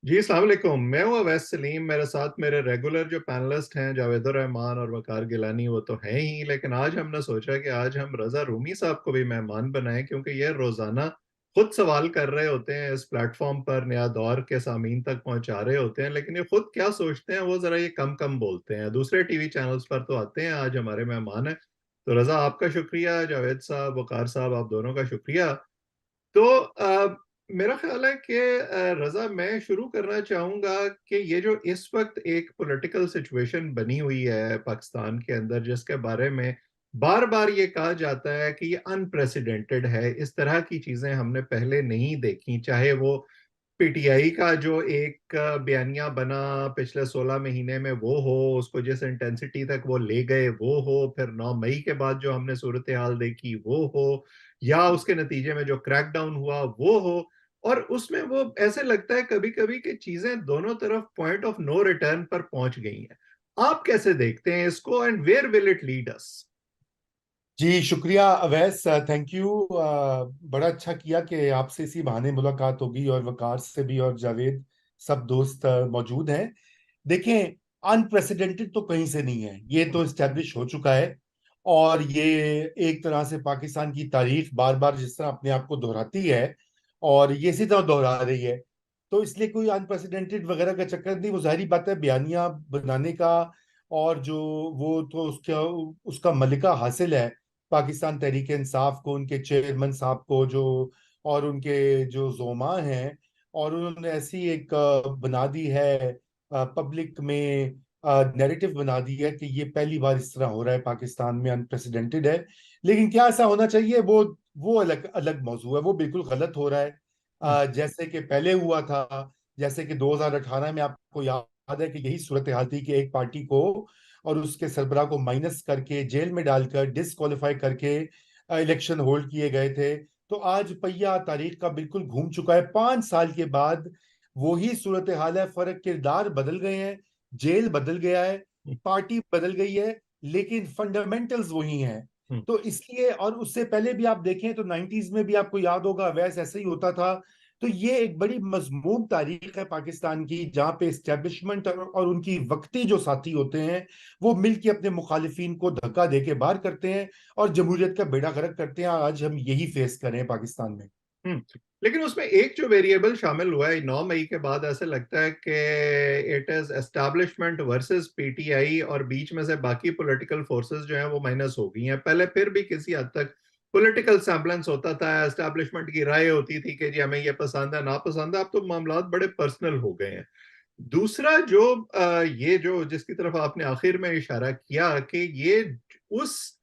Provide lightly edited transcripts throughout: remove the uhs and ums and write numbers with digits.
जी अस्सलाम वालेकुम। मैं हूँ अवैस सलीम। मेरे साथ मेरे रेगुलर जो पैनलिस्ट हैं जावेदुर रहमान और वकार गिलानी, वो तो हैं ही, लेकिन आज हमने सोचा कि आज हम रजा रूमी साहब को भी मेहमान बनाएं, क्योंकि ये रोजाना खुद सवाल कर रहे होते हैं इस प्लेटफॉर्म पर, नया दौर के सामीन तक पहुंचा रहे होते हैं, लेकिन ये खुद क्या सोचते हैं वो जरा ये कम कम बोलते हैं। दूसरे टीवी चैनल्स पर तो आते हैं, आज हमारे मेहमान है। तो रजा आपका शुक्रिया, जावेद साहब, वकार साहब, आप दोनों का शुक्रिया। तो मेरा ख्याल है कि रजा, मैं शुरू करना चाहूंगा कि ये जो इस वक्त एक पॉलिटिकल सिचुएशन बनी हुई है पाकिस्तान के अंदर, जिसके बारे में बार बार ये कहा जाता है कि ये अनप्रेसिडेंटेड है, इस तरह की चीजें हमने पहले नहीं देखी। चाहे वो पीटीआई का जो एक बयानिया बना पिछले 16 महीने में वो हो, उसको जिस इंटेंसिटी तक वो ले गए वो हो, फिर 9 मई के बाद जो हमने सूरत हाल देखी वो हो, या उसके नतीजे में जो क्रैकडाउन हुआ वो हो। और उसमें वो ऐसे लगता है कभी कभी कि चीजें दोनों तरफ पॉइंट ऑफ नो रिटर्न पर पहुंच गई हैं। आप कैसे देखते हैं इसको, and where will it lead us? जी शुक्रिया अवैस, थैंक यू। बड़ा अच्छा किया कि आपसे इसी बहाने मुलाकात होगी, और वकार से भी, और जावेद, सब दोस्त मौजूद हैं। देखें, अनप्रेसिडेंटेड तो कहीं से नहीं है, ये तो इस्टेब्लिश हो चुका है। और ये एक तरह से पाकिस्तान की तारीख बार बार जिस तरह अपने आप को दोहराती है, और ये इसी तरह दोहरा रही है, तो इसलिए कोई अनप्रेसिडेंटेड वगैरह का चक्कर नहीं। वो जाहिर बात है, बयानिया बनाने का, और जो वो तो उसका उसका मलिका हासिल है पाकिस्तान तहरीक इंसाफ को, उनके चेयरमैन साहब को, जो और उनके जो जोमा हैं। और उन्होंने ऐसी एक बना दी है, पब्लिक में नैरेटिव बना दी है कि ये पहली बार इस तरह हो रहा है पाकिस्तान में, अनप्रेसिडेंटेड है। लेकिन क्या ऐसा होना चाहिए, वो अलग अलग मौजू है। वो बिल्कुल गलत हो रहा है, जैसे कि पहले हुआ था। जैसे कि 2018 में आपको याद है कि यही सूरत हाल थी कि एक पार्टी को और उसके सरबराह को माइनस करके, जेल में डालकर, डिसक्वालीफाई करके इलेक्शन होल्ड किए गए थे। तो आज पहिया तारीख का बिल्कुल घूम चुका है। 5 साल के बाद वही सूरत हाल है, फर्क किरदार बदल गए हैं, जेल बदल गया है, पार्टी बदल गई है, लेकिन फंडामेंटल्स वही हैं। तो इसलिए, और उससे पहले भी आप देखें तो 90s में भी आपको याद होगा वैसे ऐसे ही होता था। तो ये एक बड़ी मजमूम तारीख है पाकिस्तान की, जहां पे एस्टेब्लिशमेंट और उनकी वक्ती जो साथी होते हैं, वो मिलकर अपने मुखालिफिन को धक्का देके बाहर करते हैं और जमहूरियत का बेड़ा गर्क करते हैं। आज हम यही फेस कर रहे हैं पाकिस्तान में। हम्म। लेकिन उसमें एक जो वेरिएबल शामिल हुआ है 9 मई के बाद, ऐसे लगता है कि it is establishment versus PTI, और बीच में से बाकी पॉलिटिकल फोर्सेस जो हैं वो माइनस हो गई हैं। पहले फिर भी किसी हद तक पॉलिटिकल सैम्बलेंस होता था, एस्टैब्लिशमेंट की राय होती थी कि जी हमें ये पसंद है, नापसंद है। अब तो मामला बड़े पर्सनल हो गए हैं। दूसरा जो ये जो जिसकी तरफ आपने आखिर में इशारा किया कि ये उस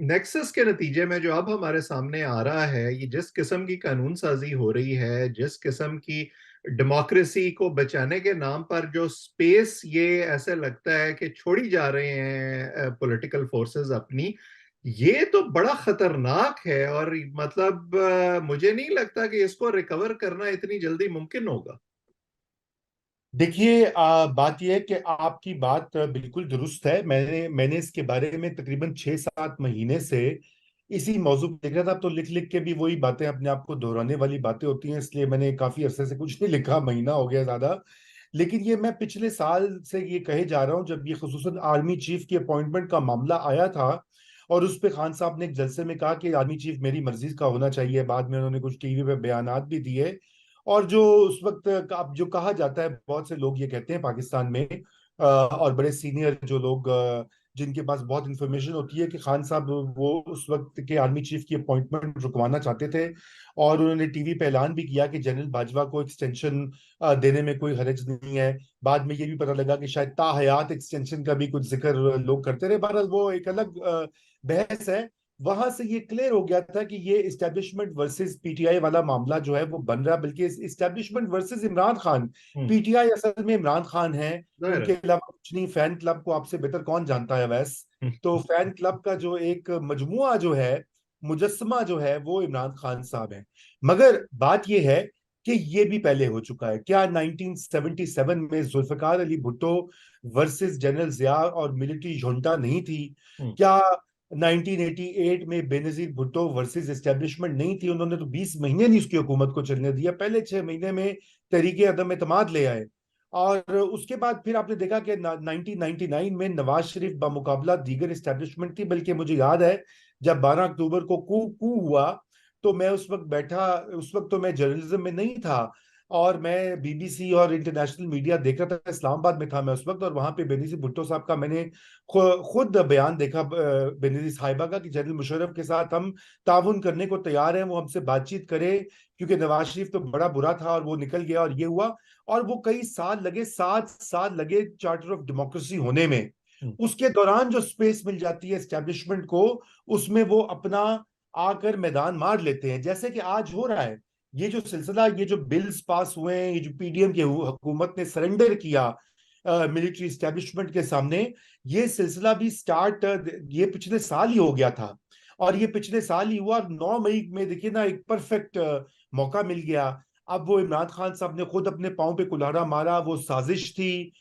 नेक्सस के नतीजे में जो अब हमारे सामने आ रहा है, ये जिस किस्म की कानून साजी हो रही है, जिस किस्म की डेमोक्रेसी को बचाने के नाम पर जो स्पेस ये ऐसे लगता है कि छोड़ी जा रहे हैं पॉलिटिकल फोर्सेस अपनी, ये तो बड़ा खतरनाक है। और मतलब मुझे नहीं लगता कि इसको रिकवर करना इतनी जल्दी मुमकिन होगा। देखिए, बात यह है कि आपकी बात बिल्कुल दुरुस्त है। मैंने इसके बारे में तकरीबन 6-7 महीने से इसी मौजू पे देख रहा था। अब तो लिख लिख के भी वही बातें अपने आप को दोहराने वाली बातें होती हैं, इसलिए मैंने काफी अरसे से कुछ नहीं लिखा, महीना हो गया ज्यादा। लेकिन ये मैं पिछले साल से ये कहे जा रहा हूँ, जब ये खुसूसन आर्मी चीफ की अपॉइंटमेंट का मामला आया था, और उस पे खान साहब ने एक जलसे में कहा कि आर्मी चीफ मेरी मर्जी का होना चाहिए। बाद में उन्होंने कुछ टीवी पे बयानात भी दिए। और जो उस वक्त अब जो कहा जाता है, बहुत से लोग ये कहते हैं पाकिस्तान में, और बड़े सीनियर जो लोग, जिनके पास बहुत इंफॉर्मेशन होती है, कि खान साहब वो उस वक्त के आर्मी चीफ की अपॉइंटमेंट रुकवाना चाहते थे। और उन्होंने टीवी पे ऐलान भी किया कि जनरल बाजवा को एक्सटेंशन देने में कोई हरज नहीं है। बाद में ये भी पता लगा कि शायद ताहयात एक्सटेंशन का भी कुछ जिक्र लोग करते रहे। बहरहाल वो एक अलग बहस है। वहां से ये क्लियर हो गया था कि ये इस्टेब्लिशमेंट वर्सेस पीटीआई वाला मामला जो है वो बन रहा, बल्कि इस्टेब्लिशमेंट वर्सेस इमरान खान। हम्म। पीटीआई असल में इमरान खान है, जाहिर उनके अलावा कुछ नहीं। फैन क्लब को आपसे बेहतर कौन जानता है वैस। है। तो फैन क्लब का जो एक मजमुआ जो है, मुजस्समा जो है, वो इमरान खान साहब है। मगर बात यह है कि ये भी पहले हो चुका है। क्या 1977 में जुल्फकार अली भुट्टो वर्सेस जनरल जिया और मिलिट्री junta नहीं थी? हम्म। क्या 1988 में बेनजीर भुट्टो वर्सेस एस्टेब्लिशमेंट नहीं थी? उन्होंने तो 20 महीने नहीं उसकी हुकूमत को चलने दिया, पहले 6 महीने में तहरीके अदम एतमाद ले आए। और उसके बाद फिर आपने देखा कि 1999 में नवाज शरीफ बमुकाबला दीगर इस्टेब्लिशमेंट थी। बल्कि मुझे याद है जब 12 अक्टूबर को कू कू हुआ, तो मैं उस वक्त बैठा, उस वक्त तो मैं जर्नलिज्म में नहीं था, और मैं बीबीसी और इंटरनेशनल मीडिया देख रहा था। इस्लामाबाद में था मैं उस वक्त, और वहां पे बेनजीर भुट्टो साहब का मैंने खुद बयान देखा, बेनजीर साहिबा का, कि जनरल मुशर्रफ के साथ हम ताउन करने को तैयार हैं, वो हमसे बातचीत करे, क्योंकि नवाज शरीफ तो बड़ा बुरा था और वो निकल गया और ये हुआ। और वो कई साल लगे, 7 साल लगे चार्टर ऑफ डेमोक्रेसी होने में। हम्म, उसके दौरान जो स्पेस मिल जाती है एस्टेब्लिशमेंट को, उसमें वो अपना आकर मैदान मार लेते हैं, जैसे कि आज हो रहा है। ये जो सिलसिला, ये जो बिल्स पास हुए हैं, ये जो पीडीएम की हुकूमत ने सरेंडर किया मिलिट्री एस्टेब्लिशमेंट के सामने, ये सिलसिला भी स्टार्ट ये पिछले साल ही हो गया था। और ये पिछले साल ही हुआ, और 9 मई में देखिए ना, एक परफेक्ट मौका मिल गया। अब वो इमरान खान साहब ने खुद अपने पांव पे कुल्हाड़ा मारा, वो साजिश थी,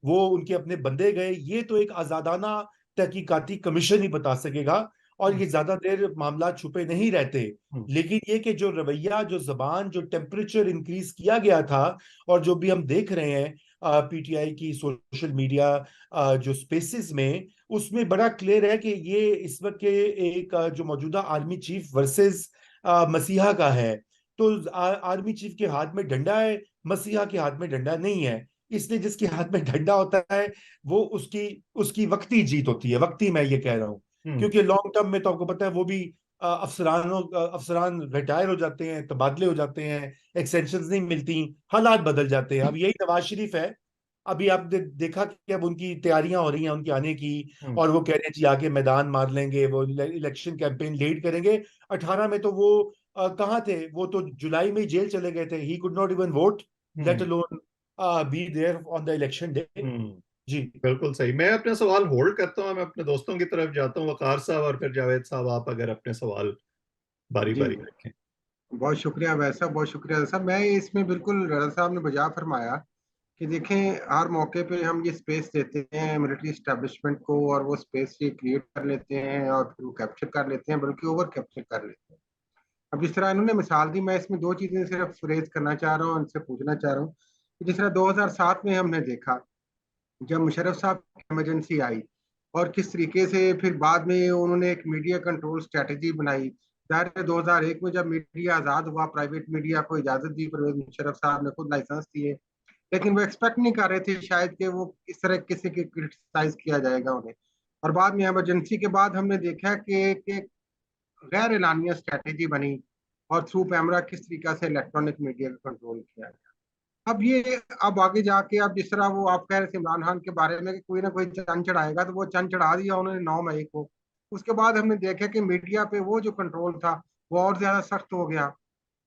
वो उनके अपने बंदे गए, ये तो एक आजादाना तहकीकाती कमीशन ही बता सकेगा। और हम्म, ये ज्यादा देर मामला छुपे नहीं रहते। हम्म, लेकिन ये कि जो रवैया, जो जबान, जो टेम्परेचर इंक्रीज किया गया था, और जो भी हम देख रहे हैं पीटीआई की सोशल मीडिया जो स्पेसिस में, उसमें बड़ा क्लियर है कि ये इस वक्त के एक जो मौजूदा आर्मी चीफ वर्सेस मसीहा का है। तो आर्मी चीफ के हाथ में डंडा है, मसीहा के हाथ में डंडा नहीं है। इसलिए जिसके हाथ में डंडा होता है, वो उसकी उसकी वक्ती जीत होती है, वक्ती, मैं ये कह रहा हूँ। हम्म, क्योंकि लॉन्ग टर्म में तो आपको पता है, वो भी अफसरान रिटायर हो जाते हैं, तबादले हो जाते हैं, एक्सटेंशन नहीं मिलती, हालात बदल जाते हैं। अब यही नवाज शरीफ है। अभी आपने देखा कि अब उनकी तैयारियां हो रही हैं उनके आने की, हम्म, और वो कह रहे हैं जी आके मैदान मार लेंगे, वो इलेक्शन कैंपेन लीड करेंगे। 18 में तो वो कहाँ थे? वो तो जुलाई में ही जेल चले गए थे। He could not even vote, let hmm, alone be there on the election day. Hmm. जी। बिल्कुल सही। मैं अपने सवाल होल्ड करता हूँ, मैं अपने दोस्तों की तरफ जाता हूँ, वकार साहब और फिर जावेद साहब, आप अगर अपने सवाल बारी जी बारी रखें। बहुत शुक्रिया वैसा, बहुत शुक्रिया सर। मैं इसमें बिल्कुल रजा साहब ने बजा फरमाया कि देखें, हर मौके पे हम ये स्पेस देते हैं मिलिट्री इस्टेब्लिशमेंट को, और वो स्पेस ये क्रिएट कर लेते हैं और फिर वो कैप्चर कर लेते हैं, बल्कि ओवर कैप्चर कर लेते हैं। अब जिस तरह इन्होंने मिसाल दी, मैं इसमें दो चीजें सिर्फ रेज करना चाह रहा हूँ, इनसे पूछना चाह रहा हूँ कि जिस तरह 2007 में हमने देखा जब मुशर्रफ साहब की इमरजेंसी आई, और किस तरीके से फिर बाद में उन्होंने एक मीडिया कंट्रोल स्ट्रेटजी बनाई। जाहिर है 2001 में जब मीडिया आजाद हुआ, प्राइवेट मीडिया को इजाजत दी, परवेज मुशर्रफ साहब ने खुद लाइसेंस दिए, लेकिन वो एक्सपेक्ट नहीं कर रहे थे शायद कि वो इस तरह किसी के क्रिटिसाइज किया जाएगा उन्हें। और बाद में इमरजेंसी के बाद हमने देखा कि गैर एलानिया स्ट्रेटेजी बनी, और थ्रू कैमरा किस तरीके से इलेक्ट्रॉनिक मीडिया को कंट्रोल किया गया। अब ये, अब आगे जाके, अब जिस तरह वो आप कह रहे थे इमरान खान के बारे में कि कोई ना कोई चंद चढ़ाएगा, तो वो चंद चढ़ा दिया उन्होंने 9 मई को। उसके बाद हमने देखा कि मीडिया पे वो जो कंट्रोल था वो और ज्यादा सख्त हो गया।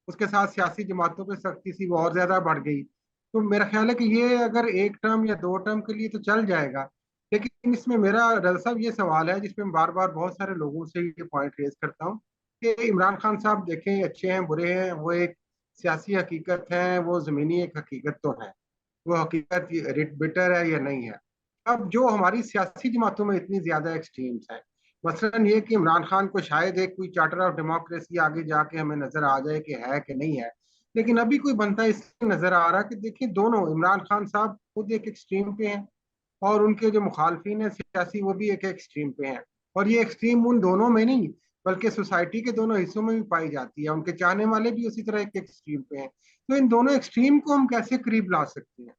उसके साथ सियासी जमातों पे सख्ती सी वो और ज्यादा बढ़ गई। तो मेरा ख्याल है कि ये अगर एक टर्म या दो टर्म के लिए तो चल जाएगा, लेकिन इसमें मेरा रज़ा साहब ये सवाल है जिसमें मैं बार बार बहुत सारे लोगों से ये पॉइंट रेज करता हूँ कि इमरान खान साहब देखें, अच्छे हैं बुरे हैं, वो एक सियासी हकीकत है, वो जमीनी एक हकीकत तो है। वो हकीकत रिट बिटर है या नहीं है। अब जो हमारी सियासी जमातों में इतनी ज्यादा एक्सट्रीम्स हैं, मसलन ये कि इमरान खान को शायद एक कोई चार्टर ऑफ डेमोक्रेसी आगे जाके हमें नजर आ जाए कि है कि नहीं है, लेकिन अभी कोई बनता इससे नजर आ रहा कि देखिए दोनों इमरान खान साहब खुद एक एक्सट्रीम पे हैं, और उनके जो मुखालफिन है सियासी वो भी एक एक्सट्रीम पे हैं। और ये एक्सट्रीम उन दोनों में नहीं, बल्कि सोसाइटी के दोनों हिस्सों में भी पाई जाती है। उनके चाहने वाले भी उसी तरह एक एक्सट्रीम पे हैं। तो इन दोनों एक्सट्रीम को हम कैसे करीब ला सकते हैं?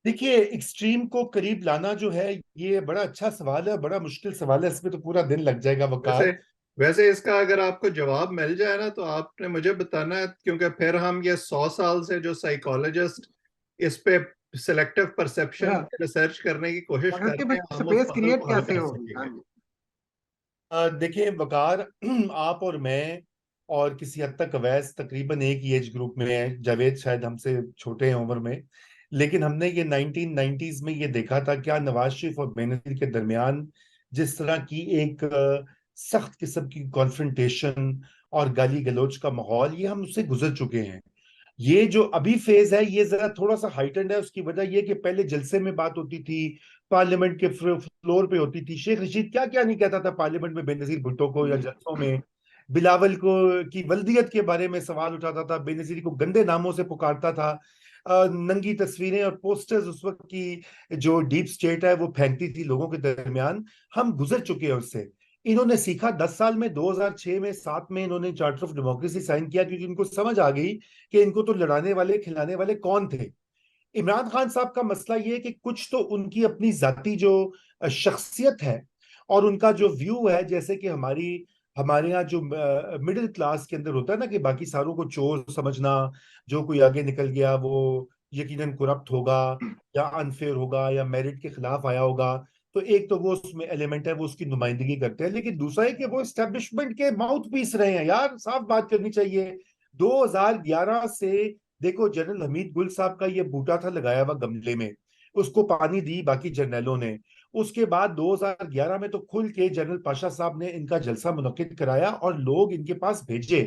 देखिए, एक्सट्रीम को करीब लाना जो है, ये बड़ा अच्छा सवाल है, बड़ा मुश्किल सवाल है। इसमें तो पूरा दिन लग जाएगा, वैसे वकार। वैसे इसका अगर आपको जवाब मिल जाए ना, तो आपने मुझे बताना है, क्योंकि फिर हम ये 100 साल से जो साइकोलॉजिस्ट इस पे सिलेक्टिव परसेप्शन हाँ, रिसर्च करने की कोशिश मगर कर के रहे फिर हैं, हम उस स्पेस पजल क्रिएट को हल कैसे कर होगी? हाँ सकेंगे। जी। देखिए वकार, आप और मैं और किसी हद तक अवैस तकरीबन एक ही एज ग्रुप में है। जावेद शायद हमसे छोटे हैं उम्र में, लेकिन हमने ये 1990s में ये देखा था, क्या नवाज शरीफ और बेनजीर के दरमियान जिस तरह की एक सख्त किस्म की कॉन्फ्रंटेशन और गाली गलौज का माहौल, ये हम उससे गुजर चुके हैं। ये जो अभी फेज है, ये जरा थोड़ा सा हाइटेंड है। उसकी वजह ये कि पहले जलसे में बात होती थी, पार्लियामेंट के फ्लोर पे होती थी। शेख रशीद क्या क्या नहीं कहता था पार्लियामेंट में बेनजीर भुट्टो को, या जलसों में बिलावल को की वल्दियत के बारे में सवाल उठाता था, बेनजीर को गंदे नामों से पुकारता था। नंगी तस्वीरें और पोस्टर्स उस वक्त की जो डीप स्टेट है वो फेंकती थी लोगों के दरमियान, हम गुजर चुके हैं उससे। इन्होंने सीखा 10 साल में, 2006 में, 7 में इन्होंने चार्टर ऑफ डेमोक्रेसी साइन किया, क्योंकि इनको समझ आ गई कि इनको तो लड़ाने वाले खिलाने वाले कौन थे। इमरान खान साहब का मसला ये है कि कुछ तो उनकी अपनी जाती जो शख्सियत है और उनका जो व्यू है, जैसे कि हमारे यहाँ जो मिडिल क्लास के अंदर होता है ना, कि बाकी सारों को चोर समझना, जो कोई आगे निकल गया वो यकीनन करप्ट होगा या अनफेयर होगा या मेरिट के खिलाफ आया होगा। तो एक तो वो उसमें एलिमेंट है, वो उसकी नुमाइंदगी करते हैं, लेकिन दूसरा है कि वो एस्टेब्लिशमेंट के माउथ पीस रहे हैं। यार साफ बात करनी चाहिए। 2011 से देखो, जनरल हमीद गुल साहब का ये बूटा था लगाया हुआ गमले में, उसको पानी दी बाकी जर्नैलों ने। उसके बाद 2011 में तो खुल के जनरल पाशा साहब ने इनका जलसा मुनक्किद कराया और लोग इनके पास भेजे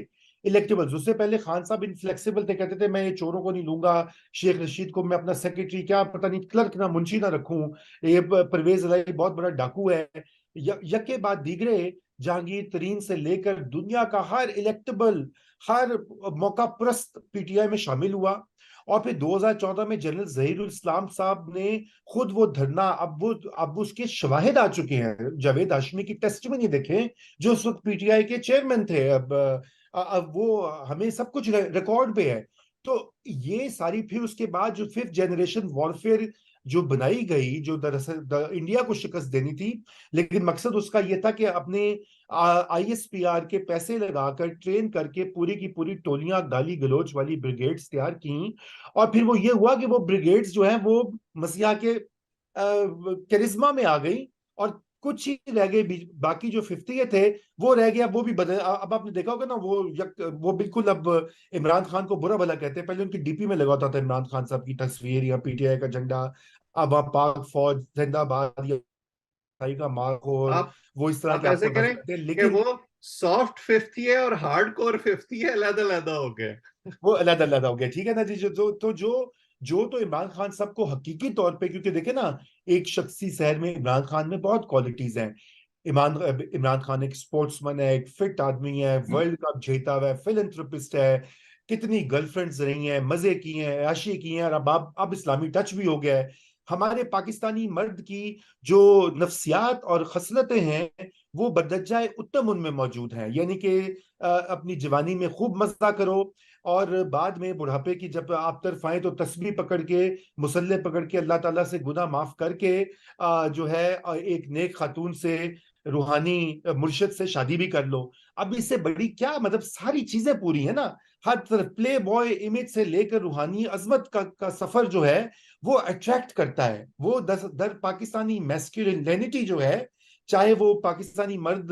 इलेक्टेबल्स। उससे पहले खान साहब इनफ्लेक्सिबल थे, कहते थे मैं ये चोरों को नहीं लूंगा, शेख रशीद को मैं अपना सेक्रेटरी क्या पता नहीं क्लर्क ना मुंशी ना रखूं, ये परवेज इलाही बहुत बड़ा डाकू है। यके बाद दीगरे जहांगीर तरीन से लेकर दुनिया का हर इलेक्टेबल, हर मौका प्रस्त पीटीआई में शामिल हुआ। और फिर 2014 में जनरल जहीरुल इस्लाम साहब ने खुद वो धरना, अब उसके शवाहिद आ चुके हैं, जावेद हाशमी की टेस्टिमनी देखें, जो उस वक्त पीटीआई के चेयरमैन थे। अब वो हमें सब कुछ रिकॉर्ड पे है। तो ये सारी, फिर उसके बाद जो फिफ्थ जनरेशन वॉरफेयर जो बनाई गई, जो दरअसल इंडिया को शिकस्त देनी थी, लेकिन मकसद उसका यह था कि अपने आईएसपीआर के पैसे लगाकर ट्रेन करके पूरी की पूरी टोलियां गाली गलौज वाली ब्रिगेड्स तैयार की। और फिर वो ये हुआ कि वो ब्रिगेड्स जो है वो मसीहा के करिश्मा में आ गई, और कुछ ही रह गए, बाकी जो 50 थे वो रह गया। वो भी बदल, अब आपने देखा होगा ना, वो बिल्कुल अब इमरान खान को बुरा भला कहते हैं। पहले उनकी डीपी में लगा होता था इमरान खान साहब की तस्वीर या पीटीआई का झंडा, अब आप पाक फौज जिंदाबाद या भाई का मार्को, आप वो इस तरह आप के ऐसे आपको करें नजर आते हैं, कि लेकिन वो सॉफ्ट 50 है और हार्ड कोर 50 है, अलग अलग हो गए। वो अलग अलग हो गया। ठीक है ना जी। जो तो इमरान खान साहब को हकीकी तौर पे, क्योंकि देखे ना, एक शख्सी शहर में इमरान खान में बहुत क्वालिटीज हैं। इमरान इमरान खान एक स्पोर्ट्समैन है, एक फिट आदमी है, वर्ल्ड कप जीता हुआ है, फिलंथ्रोपिस्ट है, कितनी गर्लफ्रेंड्स रही हैं, मजे की हैं, ऐशी की हैं, और अब इस्लामी टच भी हो गया है। हमारे पाकिस्तानी मर्द की जो नफ्सियात और खसलतें हैं वो बदज्जाए उत्तम उनमें मौजूद हैं। यानी कि अपनी जवानी में खूब मजा करो, और बाद में बुढ़ापे की जब आप तरफ आए तो तस्बीह पकड़ के, मुसल्ले पकड़ के अल्लाह ताला से गुनाह माफ करके जो है एक नेक खातून से, रूहानी मुर्शिद से शादी भी कर लो। अब इससे बड़ी क्या, मतलब सारी चीजें पूरी है ना। हर तरफ प्ले बॉय इमेज से लेकर रूहानी अजमत का सफर जो है वो अट्रैक्ट करता है। वो दर पाकिस्तानी मैस्कुलिनिटी जो है, चाहे वो पाकिस्तानी मर्द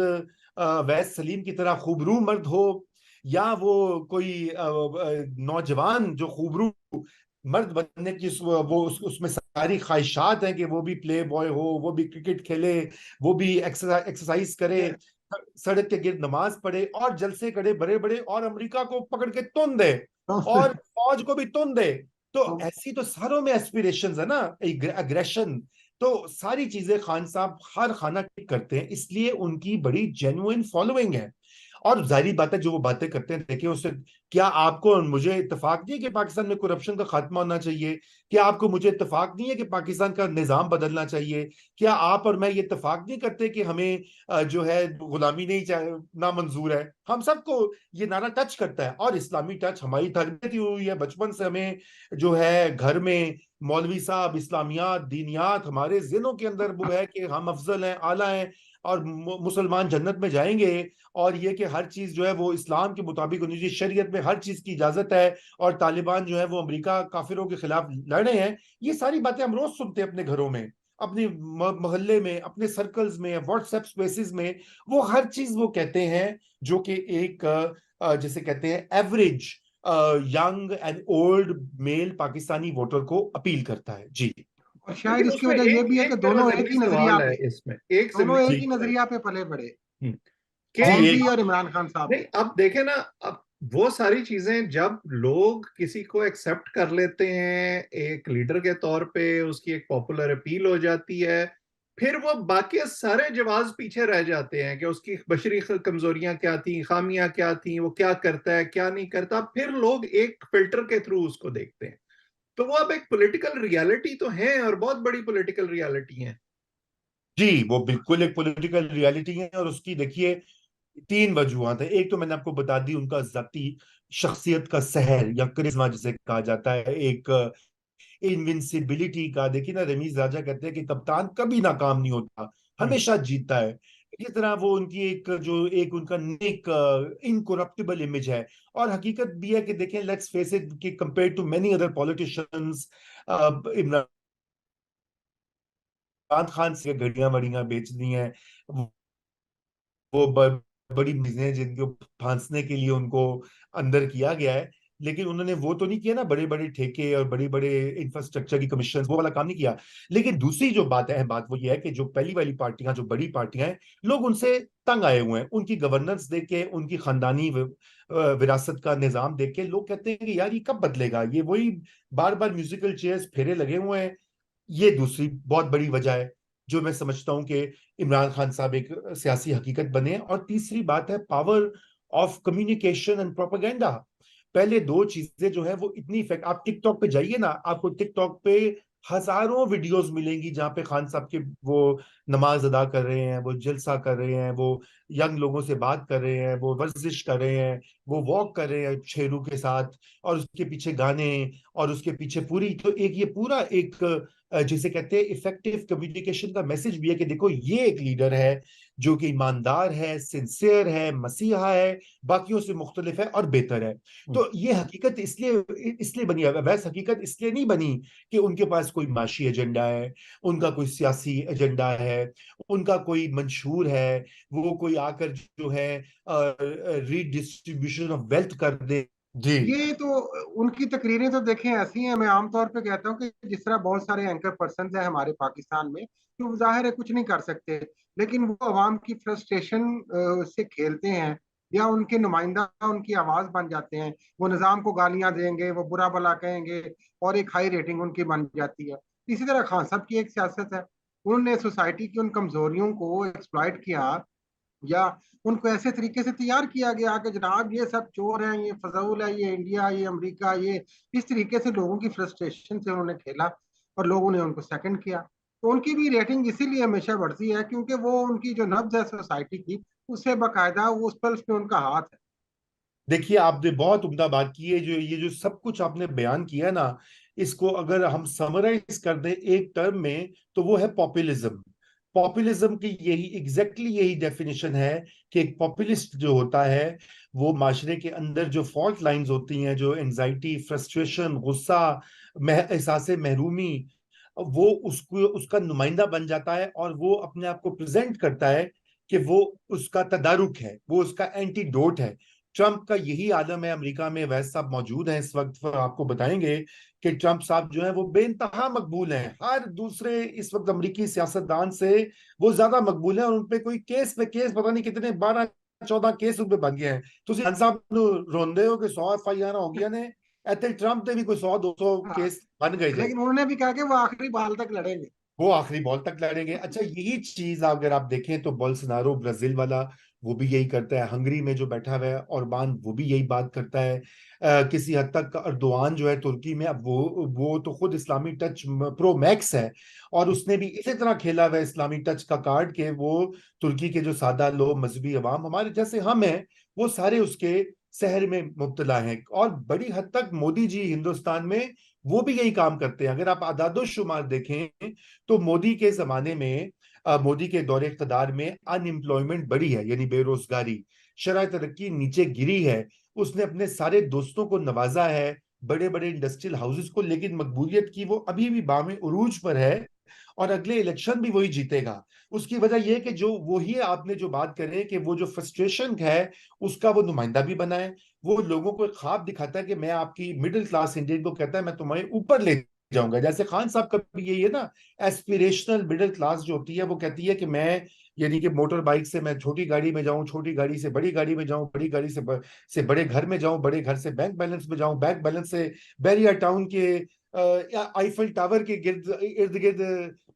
वैस सलीम की तरह खूबरू मर्द हो, या वो कोई नौजवान जो खूबरू मर्द बनने की उसमें सारी ख्वाहिशात हैं कि वो भी प्ले बॉय हो, वो भी क्रिकेट खेले, वो भी एक्सरसाइज करे, सड़क के गिर्द नमाज पढ़े और जलसे करे बड़े बड़े, और अमेरिका को पकड़ के तुन दे और फौज को भी तुन दे। तो ऐसी तो सारों में एस्पिरेशंस है ना, अग्रेशन। तो सारी चीजें खान साहब हर खाना टिक करते हैं, इसलिए उनकी बड़ी जेन्युइन फॉलोइंग है। और जाहिर बात है जो वो बातें करते हैं, देखिए उससे क्या आपको और मुझे इत्तेफाक नहीं है कि पाकिस्तान में करप्शन का खात्मा होना चाहिए? क्या आपको मुझे इत्तेफाक नहीं है कि पाकिस्तान का निजाम बदलना चाहिए? क्या आप और मैं ये इत्तेफाक नहीं करते कि हमें जो है गुलामी नहीं ना मंजूर है? हम सबको ये नारा टच करता है, और इस्लामी टच हमारी तरबियत ही हुई है बचपन से। हमें जो है घर में मौलवी साहब इस्लामियात दीनियात हमारे जिनों के अंदर वो है कि हम अफजल हैं, आला हैं, और मुसलमान जन्नत में जाएंगे। और ये कि हर चीज जो है वो इस्लाम के मुताबिक होनी चाहिए, शरीयत में हर चीज की इजाजत है, और तालिबान जो है वो अमेरिका काफिरों के खिलाफ लड़ रहे हैं। ये सारी बातें हम रोज सुनते हैं अपने घरों में, अपने मोहल्ले में, अपने सर्कल्स में, व्हाट्सएप स्पेसिस में। वो हर चीज वो कहते हैं जो कि एक जैसे कहते हैं average young and old mail Pakistani voter को अपील करता है जी। और शायद लेकिन इसकी उसमें वजह ये एक भी है कि एक मेरा दोनों एक जरूरी ही नजरिया सवाल है, पे, इसमें एक दोनों जरूरी एक ही सवाल है। नजरिया पे पले बड़े, हम्म, जी कि मौलवी और इमरान खान साहब। नहीं, अब देखे ना, अब वो सारी चीजें जब लोग किसी को एक्सेप्ट कर लेते हैं एक लीडर के तौर पे, उसकी एक पॉपुलर अपील हो जाती है, फिर वो बाकी सारे जवाब पीछे रह जाते हैं कि उसकी बशरी कमजोरियां क्या थी, खामियां क्या थी, वो क्या करता है क्या नहीं करता, फिर लोग एक फिल्टर के थ्रू उसको देखते हैं। तो वो अब एक पॉलिटिकल रियलिटी तो है, और बहुत बड़ी पॉलिटिकल रियलिटी है। जी, वो बिल्कुल एक पॉलिटिकल रियलिटी है, और उसकी देखिए तीन वजूहत है। एक तो मैंने आपको बता दी, उनका जाती शख्सियत का सहर या करिश्मा जिसे कहा जाता है, एक इनविंसिबिलिटी का। देखिए ना, रमीज राजा कहते हैं कि कप्तान कभी नाकाम नहीं होता, हम्म। हमेशा जीतता है। इस तरह वो उनकी एक उनका नेक इनकरप्टिबल इमेज है। और हकीकत भी है कि देखें, लेट्स फेस इट, कि compare to many other politicians, Imran Khan से घड़ियां वड़ियां बेच दी हैं, वो बड़ी चीजें जिनको फांसने के लिए उनको अंदर किया गया है। लेकिन उन्होंने वो तो नहीं किया ना, बड़े बड़े ठेके और बड़े बड़े इंफ्रास्ट्रक्चर की कमीशन, वो वाला काम नहीं किया। लेकिन दूसरी जो बात है, बात वो ये है कि जो पहली वाली पार्टियां, जो बड़ी पार्टियां हैं, लोग उनसे तंग आए हुए हैं। उनकी गवर्नेंस देख के, उनकी खानदानी विरासत का निजाम देख के लोग कहते हैं कि यार ये कब बदलेगा, ये वही बार बार म्यूजिकल चेयर्स फेरे लगे हुए हैं। ये दूसरी बहुत बड़ी वजह है जो मैं समझता हूं कि इमरान खान साहब एक सियासी हकीकत बने। और तीसरी बात है power of communication and propaganda. पहले दो चीजें जो है वो इतनी इफेक्ट, आप टिकटॉक पे जाइए ना, आपको टिकटॉक पे हजारों वीडियोस मिलेंगी जहां पे खान साहब के वो नमाज अदा कर रहे हैं, वो जलसा कर रहे हैं, वो यंग लोगों से बात कर रहे हैं, वो वर्जिश कर रहे हैं, वो वॉक कर रहे हैं शेरू के साथ, और उसके पीछे गाने, और उसके पीछे पूरी, तो एक ये पूरा एक जिसे कहते हैं इफेक्टिव कम्युनिकेशन का मैसेज भी है कि देखो ये एक लीडर है जो कि ईमानदार है, सिंसियर है, मसीहा है, बाकियों से मुख्तलिफ है और बेहतर है। हम्म। तो ये हकीकत इसलिए इसलिए बनी है, वैसे हकीकत इसलिए नहीं बनी कि उनके पास कोई माशी एजेंडा है, उनका कोई सियासी एजेंडा है, उनका कोई मंशूर है, वो कोई आकर जो है रीडिस्ट्रीब्यूशन ऑफ वेल्थ कर दे। जी। ये तो उनकी तकरीरें तो देखें ऐसी हैं, मैं आमतौर पे कहता हूँ कि जिस तरह बहुत सारे एंकर पर्सन हैं हमारे पाकिस्तान में, जो जाहिर है कुछ नहीं कर सकते, लेकिन वो अवाम की फ्रस्ट्रेशन से खेलते हैं, या उनके नुमाइंदा उनकी आवाज बन जाते हैं। वो निज़ाम को गालियां देंगे, वो बुरा भला कहेंगे, और एक हाई रेटिंग उनकी बन जाती है। इसी तरह खान साहब की एक सियासत है, उन्होंने सोसाइटी की उन कमजोरियों को एक्सप्लॉइट किया, या उनको ऐसे तरीके से तैयार किया गया कि जनाब ये सब चोर हैं, ये फजूल है, ये इंडिया, ये अमेरिका, ये इस तरीके से लोगों की फ्रस्ट्रेशन से उन्होंने खेला, और लोगों ने उनको सेकंड किया। तो उनकी भी रेटिंग इसीलिए हमेशा बढ़ती है क्योंकि वो उनकी जो नब्ज है सोसाइटी की, उससे बाकायदा वो उस पल्स पे उनका हाथ है। देखिए, आपने बहुत उम्दा बात की है। जो ये जो सब कुछ आपने बयान किया ना, इसको अगर हम समराइज कर दें एक टर्म में, तो वो है पॉपुलिज्म। पॉपुलिज्म की यही डेफिनेशन है कि एक पॉपुलिस्ट जो होता है, वो माशरे के अंदर जो फॉल्ट लाइंस होती हैं, जो एंजाइटी, फ्रस्ट्रेशन, गुस्सा, एहसास महरूमी, वो उसको उसका नुमाइंदा बन जाता है, और वो अपने आप को प्रेजेंट करता है कि वो उसका तदारुक है, वो उसका एंटीडोट है। ट्रंप का यही आलम है अमेरिका में। वैसे साहब मौजूद हैं इस वक्त, आपको बताएंगे कि ट्रंप साहब जो है वो बेइंतहा मकबूल हैं, हर दूसरे इस वक्त अमेरिकी सियासतदान से वो ज्यादा मकबूल हैं। और उनपे कोई केस पे केस, पता नहीं कितने 12-14 केस उन पे बन गए हैं। ਤੁਸੀਂ ਖਾਨ ਸਾਹਿਬ ਨੂੰ ਰੋਂਦੇ ਹੋ कि 100 FIR हो गया ने, ਇੱਥੇ ट्रंप ਦੇ भी कोई 100-200 हाँ, केस बन गए थे। लेकिन उन्होंने भी कहा कि वो आखिरी बाल तक लड़ेंगे। वो आखिरी बॉल तक लड़ेंगे। अच्छा, यही चीज अगर आप देखें तो बोल्सोनारो ब्राजील वाला, वो भी यही करता है। हंगरी में जो बैठा हुआ है ओरबान, वो भी यही बात करता है। किसी हद तक अर्दोआन जो है तुर्की में, अब वो तो खुद इस्लामी टच प्रो मैक्स है, और उसने भी इसी तरह खेला हुआ है इस्लामी टच का कार्ड के वो तुर्की के जो सादा लोग, मजहबी अवाम हमारे जैसे हम हैं, वो सारे उसके शहर में मुब्तला हैं। और बड़ी हद तक मोदी जी हिंदुस्तान में वो भी यही काम करते हैं। अगर आप आदादो शुमार देखें तो मोदी के जमाने में, मोदी के दौरे इक़्तिदार में अनएम्प्लॉयमेंट बढ़ी है, यानी बेरोजगारी, शरह तरक्की नीचे गिरी है। उसने अपने सारे दोस्तों को नवाजा है, बड़े बड़े इंडस्ट्रियल हाउसेस को, लेकिन मकबूलियत की वो अभी भी बामे उरूज पर है, और अगले इलेक्शन भी वही जीतेगा। उसकी वजह यह है कि जो वही आपने जो बात करें कि वो जो फ्रस्ट्रेशन है उसका वो नुमाइंदा भी बना है। वो लोगों को एक ख्वाब दिखाता है कि मैं आपकी मिडिल क्लास इंडियन को कहता है मैं तुम्हें ऊपर ले जाऊंगा। जैसे खान साहब का भी यही है ना, एस्पिरेशनल मिडिल क्लास जो होती है वो कहती है कि मैं, यानी कि मोटर बाइक से मैं छोटी गाड़ी में जाऊं, छोटी गाड़ी से बड़ी गाड़ी में जाऊं, बड़ी गाड़ी से बड़े घर में जाऊं, बड़े घर से बैंक बैलेंस में जाऊं, बैंक बैलेंस से बैरिया टाउन के या आईफल टावर के गिर्द इर्द गिर्द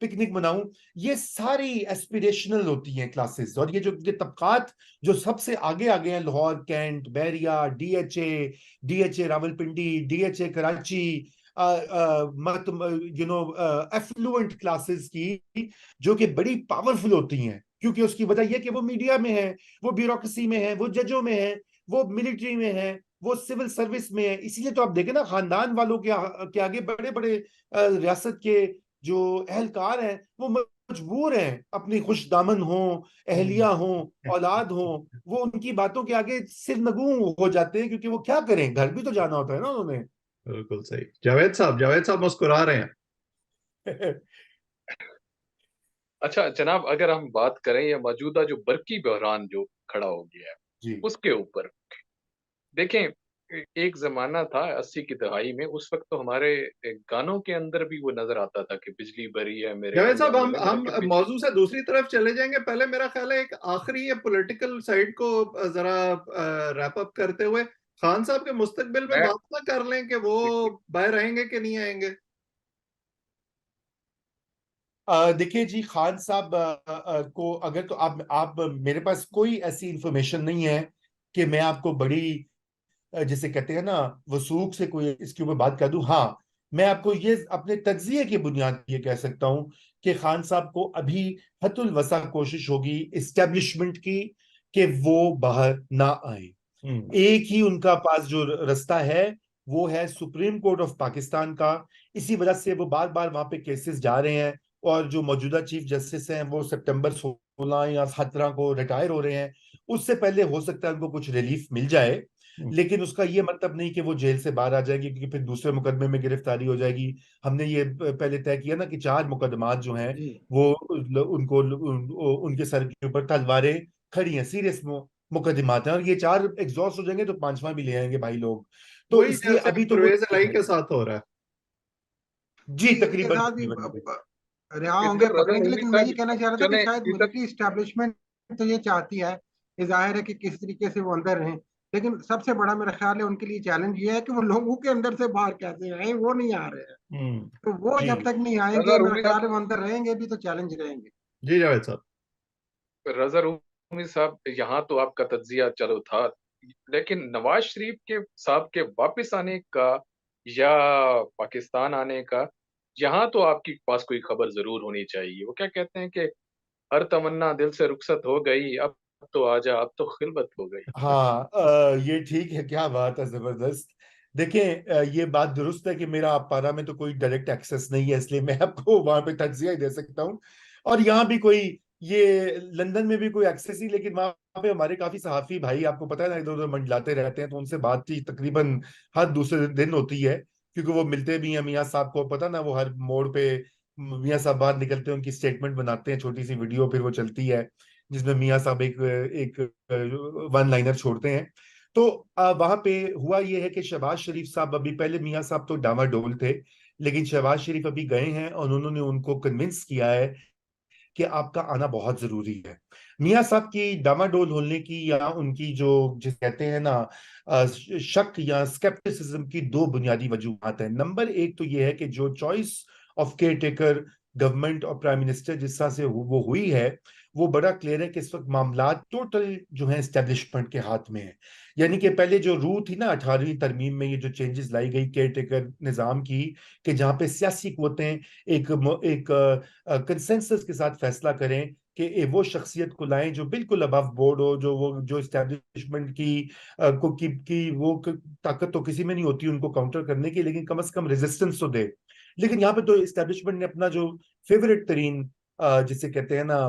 पिकनिक मनाऊं। ये सारी एस्पिरेशनल होती हैं क्लासेस। और ये तबकात जो सबसे आगे आ गए हैं, Lahore, Cantt, Bahria, DHA Rawalpindi, DHA Karachi, मत एफ्लुएंट क्लासेस की, जो कि बड़ी पावरफुल होती हैं, क्योंकि उसकी वजह यह कि वो मीडिया में है, वो ब्यूरोक्रेसी में है, वो जजों में है, वो मिलिट्री में है, वो सिविल सर्विस में है। इसीलिए तो आप देखें ना, खानदान वालों के आगे बड़े बड़े रियासत के जो अहलकार हैं वो मजबूर हैं, अपनी खुश दामन हो, अहलिया हो, औलाद हो, वो उनकी बातों के आगे सिर नगू हो जाते हैं, क्योंकि वो क्या करें, घर भी तो जाना होता है ना उन्होंने। बिल्कुल सही। जावेद साहब मुस्कुरा रहे अच्छा जनाब, अगर हम बात करें ये मौजूदा जो बरकी बहरान जो खड़ा हो गया है जी उसके ऊपर, देखें एक जमाना था 80 की दहाई में, उस वक्त तो हमारे गानों के अंदर भी वो नजर आता था कि बिजली बरी है मेरे जावेद साहब, अंगने हम में, मतलब कि हम मौजू से दूसरी तरफ चले जाएंगे। पहले मेरा ख्याल है एक आखिरी ये पॉलिटिकल साइड को जरा रैप अप करते हुए खान साहब के मुस्तकबिल पे मैं बात ना कर लें कि वो बिल्कुल बाहर आएंगे कि नहीं आएंगे। देखिए जी, खान साहब को अगर तो आप मेरे पास कोई ऐसी इंफॉर्मेशन नहीं है कि मैं आपको बड़ी जिसे कहते हैं ना वसूख से कोई इसके ऊपर बात कर दूं। हाँ, मैं आपको ये अपने तज्जिए की बुनियाद पे ये कह सकता हूं कि खान साहब को अभी हतुल वसा कोशिश होगी इस्टेब्लिशमेंट की कि वो बाहर ना आए। हम्म। एक ही उनका पास जो रास्ता है वो है सुप्रीम कोर्ट ऑफ पाकिस्तान का। इसी वजह से वो बार बार वहां पे केसेस जा रहे हैं, और जो मौजूदा चीफ जस्टिस हैं वो सितंबर 16 या 17 को रिटायर हो रहे हैं। उससे पहले हो सकता है उनको कुछ रिलीफ मिल जाए, लेकिन उसका ये मतलब नहीं कि वो जेल से बाहर आ जाएगी, क्योंकि फिर दूसरे मुकदमे में गिरफ्तारी हो जाएगी। हमने ये पहले तय किया ना कि 4 मुकदमात जो हैं जी। वो उनके सर के ऊपर तलवारें खड़ी हैं, सीरियस मुकदमात हैं, और ये 4 एग्जॉस्ट हो जाएंगे तो 5वां भी ले आएंगे भाई लोग। तो वही इसलिए जैसे अभी तो वो परवेज इलाही के साथ हो रहा है। जी जी, इनके तकरीबन साथ भी तकरीबन हो गए। रिहा होंगे, इधर रजा पकड़ेंगे, रूमी लेकिन मैं ये साहब कहना चाह रहा था कि चले शायद इधर। मिलिट्री इस्टेब्लिशमेंट तो ये चाहती है, ये जाहिर है कि किस तरीके से वो अंदर रहें, लेकिन सबसे बड़ा मेरा ख्याल है उनके लिए चैलेंज ये है कि वो लोगों के अंदर से बाहर कैसे आए, वो नहीं आ रहे हैं। तो वो जी जब तक नहीं रजा आएंगे, मेरा रूमी ख्याल साहब, है वो अंदर रहेंगे भी तो चैलेंज रहेंगे। जी जावेद साहब। रजा रूमी साहब, यहाँ तो आपका तज्जिया चलो था, लेकिन नवाज शरीफ के साहब के वापस आने का या पाकिस्तान आने का, यहाँ तो आपके पास कोई खबर जरूर होनी चाहिए। वो क्या कहते हैं कि हर तमन्ना दिल से रुखसत हो गई, अब तो आजा, अब तो खिलवत हो गई। हाँ, ये ठीक है, क्या बात है, जबरदस्त। देखें, ये बात दुरुस्त है कि मेरा आप पारा में तो कोई डायरेक्ट एक्सेस नहीं है, इसलिए मैं आपको वहां पे तज्जिया ही दे सकता हूँ। और यहाँ भी कोई, ये लंदन में भी कोई एक्सेस ही, लेकिन वहां पे हमारे काफी सहाफी भाई, आपको पता है ना, इधर उधर मंडलाते रहते हैं, तो उनसे बातचीत तकरीबन हर दूसरे दिन होती है, क्योंकि वो मिलते भी हैं मियाँ साहब को, पता ना, वो हर मोड़ पे मियाँ साहब बाहर निकलते हैं, उनकी स्टेटमेंट बनाते हैं, छोटी सी वीडियो फिर वो चलती है, जिसमें मियाँ साहब एक एक वन लाइनर छोड़ते हैं। तो वहां पे हुआ ये है कि शहबाज शरीफ साहब, अभी पहले मियाँ साहब तो डामाडोल थे, लेकिन शहबाज शरीफ अभी गए हैं और उन्होंने उनको कन्विंस किया है कि आपका आना बहुत जरूरी है। मियाँ साहब की डामाडोल होने की या उनकी जो जिसे कहते हैं ना शक या स्केप्टिसिज्म की 2 बुनियादी वजूहत है। नंबर एक तो ये है कि जो choice of care taker government और प्राइम मिनिस्टर जिस तरह से वो हुई है, वो बड़ा क्लियर है कि इस वक्त मामला टोटल जो है एस्टेब्लिशमेंट के हाथ में है। यानी कि पहले जो रू थी ना 18वीं तरमीम में, ये जो चेंजेस लाई गई केयर टेकर निजाम की, कि जहां पे सियासी कुव्वतें एक एक कंसेंसस के साथ फैसला करें कि वो शख्सियत को लाएं जो बिल्कुल अबव बोर्ड हो, जो इस्टेब्लिशमेंट की वो ताकत तो किसी में नहीं होती उनको काउंटर करने की, लेकिन कम से कम रेजिस्टेंस तो दे। लेकिन यहाँ पे तो इस्टेब्लिशमेंट ने अपना जो फेवरेट तरीन जिसे कहते हैं ना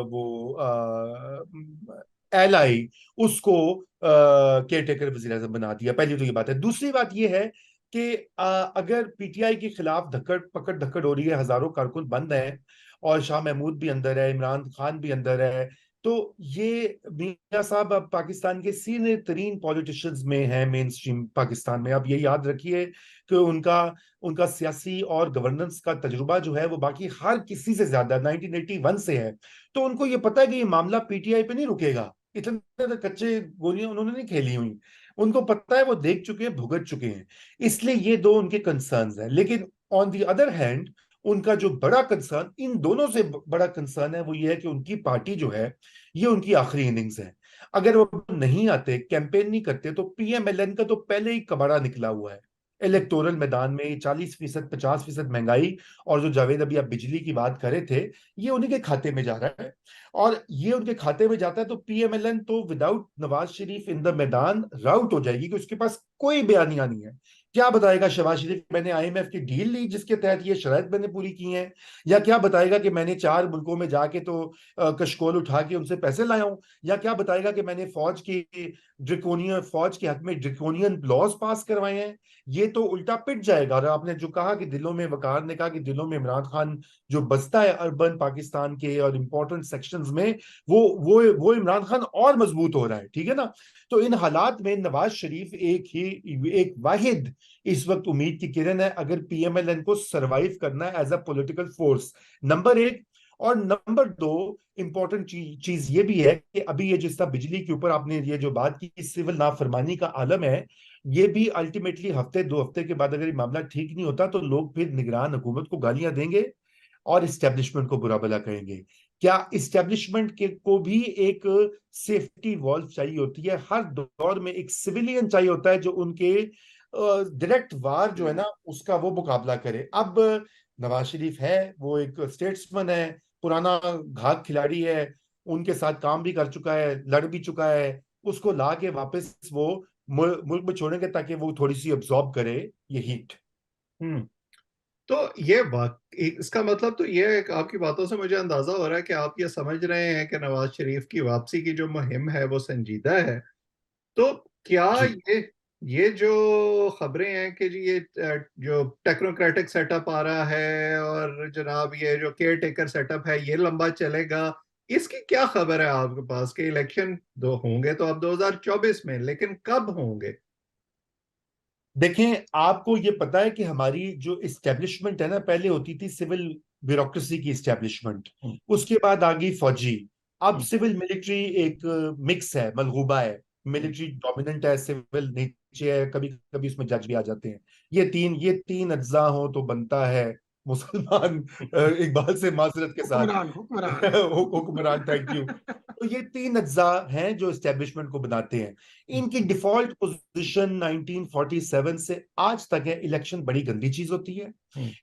वो एलाई, उसको केयर टेकर वजीर आजम बना दिया। पहली तो ये बात है। दूसरी बात ये है कि अगर पीटीआई के खिलाफ धक्कड़ पकड़ धक्कड़ हो रही है, हजारों कारकुन बंद हैं, और शाह महमूद भी अंदर है, इमरान खान भी अंदर है, तो ये मियां साहब अब पाकिस्तान के सीनियर तरीन पॉलिटिशियंस में हैं मेन स्ट्रीम पाकिस्तान में। अब ये याद रखिए कि उनका उनका सियासी और गवर्नेंस का तजुर्बा जो है वो बाकी हर किसी से ज्यादा 1981 से है। तो उनको ये पता है कि ये मामला पीटीआई पे नहीं रुकेगा, इतने तो कच्चे गोलियां उन्होंने नहीं खेली हुई, उनको पता है, वो देख चुके हैं, भुगत चुके हैं। इसलिए ये 2 उनके कंसर्न्स हैं। लेकिन ऑन दी अदर हैंड, उनका जो बड़ा कंसर्न, इन दोनों से बड़ा कंसर्न है, वो ये है कि उनकी पार्टी जो है ये उनकी आखिरी इनिंग्स है। अगर वो नहीं आते, कैंपेन नहीं करते, तो पीएमएलएन का तो पहले ही कबाड़ा निकला हुआ है। इलेक्टोरल मैदान में 40%, 50% महंगाई, और जो जावेद अभी आप बिजली की बात कर रहे थे, ये उन्हीं के खाते में जा रहा है। और ये उनके खाते में जाता है तो पीएमएलएन तो without Nawaz Sharif in the मैदान राउट हो जाएगी, कि उसके पास कोई बयानिया नहीं है। क्या बताएगा शहबाज शरीफ मैंने आईएमएफ की डील ली जिसके तहत ये शराइत मैंने पूरी की हैं, या क्या बताएगा कि मैंने 4 मुल्कों में जाके तो कशकोल उठा के उनसे पैसे लाया हूं, या क्या बताएगा कि मैंने फौज के हक में ड्रिकोनियन लॉज पास करवाए हैं। ये तो उल्टा पिट जाएगा। और आपने जो कहा कि दिलों में, वकार ने कहा कि दिलों में इमरान खान जो बसता है अर्बन पाकिस्तान के और इंपॉर्टेंट सेक्शंस में, वो इमरान खान और मजबूत हो रहा है, ठीक है ना। तो इन हालात में नवाज शरीफ एक वाहिद इस वक्त उम्मीद की किरण है, अगर पीएमएलएन को सरवाइव करना है as a political force, number एक। और नंबर दो, इंपॉर्टेंट चीज ये भी है कि अभी ये जिस तरह बिजली के ऊपर आपने ये जो बात की, सिविल नाफरमानी का आलम है, ये भी अल्टीमेटली हफ्ते 2 हफ्ते के बाद अगर ये मामला ठीक नहीं होता तो लोग फिर निगरान हुकूमत को गालियां देंगे और इस्टेब्लिशमेंट को बुरा भला कहेंगे। क्या इस्टेब्लिशमेंट के को भी एक सेफ्टी वॉल्व चाहिए होती है, हर दौर में एक सिविलियन चाहिए होता है जो उनके डायरेक्ट वार जो है ना उसका वो मुकाबला करे। अब नवाज शरीफ है, वो एक स्टेट्समैन है, पुराना घात खिलाड़ी है, उनके साथ काम भी कर चुका है, लड़ भी चुका है, उसको ला के वापस वो मुल्क में छोड़ेंगे ताकि वो थोड़ी सी अब्सॉर्ब करे ये हीट। हम्म। तो ये बात, इसका मतलब तो ये है कि आपकी बातों से मुझे अंदाजा हो रहा है कि आप ये समझ रहे हैं कि नवाज शरीफ की वापसी की जो मुहिम है वो संजीदा है। तो क्या जी ये जो खबरें हैं कि जी ये जो टेक्नोक्रेटिक सेटअप आ रहा है और जनाब ये जो केयर टेकर सेटअप है ये लंबा चलेगा, इसकी क्या खबर है आपके पास कि इलेक्शन दो होंगे तो अब 2024 में, लेकिन कब होंगे? देखें, आपको ये पता है कि हमारी जो इस्टेब्लिशमेंट है ना, पहले होती थी सिविल ब्यूरोक्रेसी की इस्टेब्लिशमेंट, उसके बाद आ गई फौजी, अब सिविल मिलिट्री एक मिक्स है, मलगूबा है, मिलिट्री डोमिनेंट है, सिविल नीचे है, कभी कभी उसमें जज भी आ जाते हैं। ये तीन अज्जा हो तो बनता है मुसलमान, इकबाल से माजरत के साथ हुक्मरान हुक्मरान हुक्मरान, थैंक यू। तो ये तीन अज्जा हैं जो एस्टेब्लिशमेंट को बनाते हैं। इनकी डिफॉल्ट पोजीशन 1947 से आज तक है, इलेक्शन बड़ी गंदी चीज होती है,